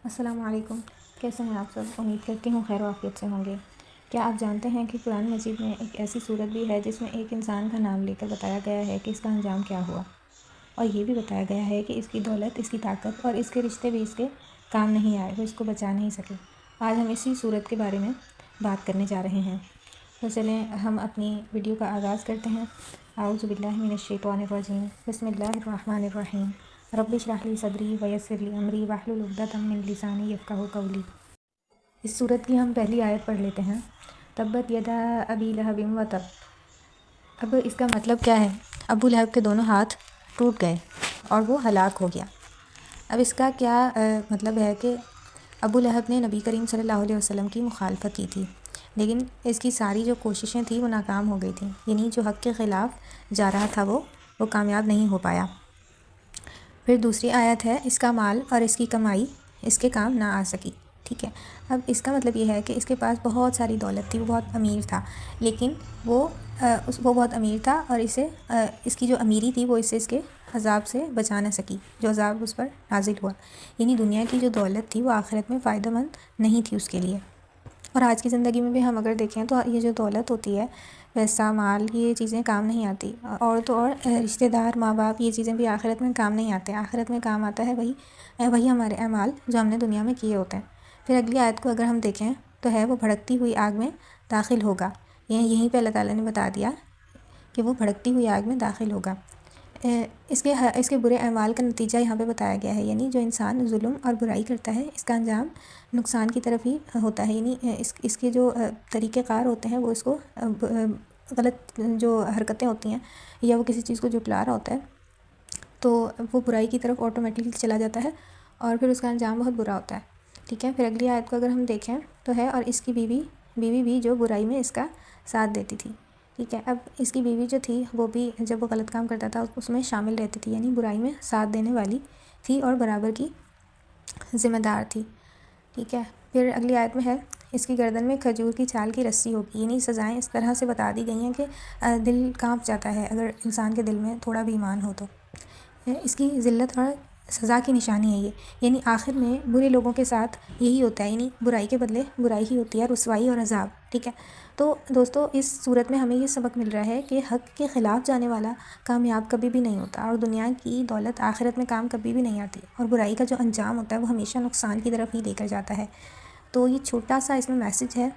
السلام علیکم، کیسے ہیں آپ سب؟ امید کرتی ہوں خیر و عافیت سے ہوں گے۔ کیا آپ جانتے ہیں کہ قرآن مجید میں ایک ایسی صورت بھی ہے جس میں ایک انسان کا نام لے کر بتایا گیا ہے کہ اس کا انجام کیا ہوا، اور یہ بھی بتایا گیا ہے کہ اس کی دولت، اس کی طاقت اور اس کے رشتے بھی اس کے کام نہیں آئے، وہ اس کو بچا نہیں سکے۔ آج ہم اسی صورت کے بارے میں بات کرنے جا رہے ہیں، تو چلیں ہم اپنی ویڈیو کا آغاز کرتے ہیں۔ اعوذ باللہ من الشیطان الرجیم، بسم اللہ الرحمن الرحیم، رب اشرح لی صدری ویسر لی امری واحلل عقدۃ من لسانی یفقہوا قولی۔ اس صورت کی ہم پہلی آیت پڑھ لیتے ہیں۔ تبت یدا ابی لہب وتب۔ اب اس کا مطلب کیا ہے؟ ابو لہب کے دونوں ہاتھ ٹوٹ گئے اور وہ ہلاک ہو گیا۔ اب اس کا کیا مطلب ہے کہ ابو لہب نے نبی کریم صلی اللہ علیہ وسلم کی مخالفت کی تھی، لیکن اس کی ساری جو کوششیں تھیں وہ ناکام ہو گئی تھیں، یعنی جو حق کے خلاف جا رہا تھا وہ کامیاب نہیں ہو پایا۔ پھر دوسری آیت ہے، اس کا مال اور اس کی کمائی اس کے کام نہ آ سکی، ٹھیک ہے۔ اب اس کا مطلب یہ ہے کہ اس کے پاس بہت ساری دولت تھی، وہ بہت امیر تھا، لیکن وہ بہت امیر تھا اور اس کی جو امیری تھی وہ اس کے عذاب سے بچا نہ سکی، جو عذاب اس پر نازل ہوا، یعنی دنیا کی جو دولت تھی وہ آخرت میں فائدہ مند نہیں تھی اس کے لیے۔ اور آج کی زندگی میں بھی ہم اگر دیکھیں تو یہ جو دولت ہوتی ہے، پیسہ، مال، یہ چیزیں کام نہیں آتی، اور تو اور رشتہ دار، ماں باپ، یہ چیزیں بھی آخرت میں کام نہیں آتے۔ آخرت میں کام آتا ہے وہی ہمارے اعمال جو ہم نے دنیا میں کیے ہوتے ہیں۔ پھر اگلی آیت کو اگر ہم دیکھیں تو ہے، وہ بھڑکتی ہوئی آگ میں داخل ہوگا۔ یہیں پہ اللہ تعالیٰ نے بتا دیا کہ وہ بھڑکتی ہوئی آگ میں داخل ہوگا۔ اس کے برے اعمال کا نتیجہ یہاں پہ بتایا گیا ہے، یعنی جو انسان ظلم اور برائی کرتا ہے اس کا انجام نقصان کی طرف ہی ہوتا ہے، یعنی اس کے جو طریقہ کار ہوتے ہیں وہ اس کو غلط جو حرکتیں ہوتی ہیں، یا وہ کسی چیز کو جھٹلا رہا ہوتا ہے تو وہ برائی کی طرف آٹومیٹکلی چلا جاتا ہے اور پھر اس کا انجام بہت برا ہوتا ہے، ٹھیک ہے۔ پھر اگلی آیت کو اگر ہم دیکھیں تو ہے، اور اس کی بیوی بھی جو برائی میں اس کا ساتھ دیتی تھی، ٹھیک ہے۔ اب اس کی بیوی جو تھی وہ بھی جب وہ غلط کام کرتا تھا اس میں شامل رہتی تھی، یعنی برائی میں ساتھ دینے والی تھی اور برابر کی ذمہ دار تھی، ٹھیک ہے۔ پھر اگلی آیت میں ہے، اس کی گردن میں کھجور کی چھال کی رسی ہوگی، یعنی سزائیں اس طرح سے بتا دی گئی ہیں کہ دل کانپ جاتا ہے اگر انسان کے دل میں تھوڑا بھی ایمان ہو تو۔ اس کی ذلت اور سزا کی نشانی ہے یہ، یعنی آخر میں برے لوگوں کے ساتھ یہی ہوتا ہے، یعنی برائی کے بدلے برائی ہی ہوتی ہے، رسوائی اور عذاب، ٹھیک ہے۔ تو دوستو، اس صورت میں ہمیں یہ سبق مل رہا ہے کہ حق کے خلاف جانے والا کامیاب کبھی بھی نہیں ہوتا، اور دنیا کی دولت آخرت میں کام کبھی بھی نہیں آتی، اور برائی کا جو انجام ہوتا ہے وہ ہمیشہ نقصان کی طرف ہی لے کر جاتا ہے۔ تو یہ چھوٹا سا اس میں میسج ہے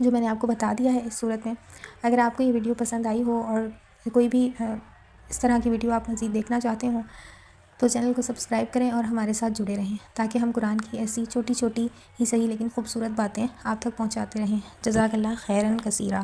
جو میں نے آپ کو بتا دیا ہے اس صورت میں۔ اگر آپ کو یہ ویڈیو پسند آئی ہو اور کوئی بھی اس طرح کی ویڈیو آپ مزید دیکھنا چاہتے ہوں تو چینل کو سبسکرائب کریں اور ہمارے ساتھ جڑے رہیں، تاکہ ہم قرآن کی ایسی چھوٹی چھوٹی ہی صحیح لیکن خوبصورت باتیں آپ تک پہنچاتے رہیں۔ جزاک اللہ خیراً کثیرا۔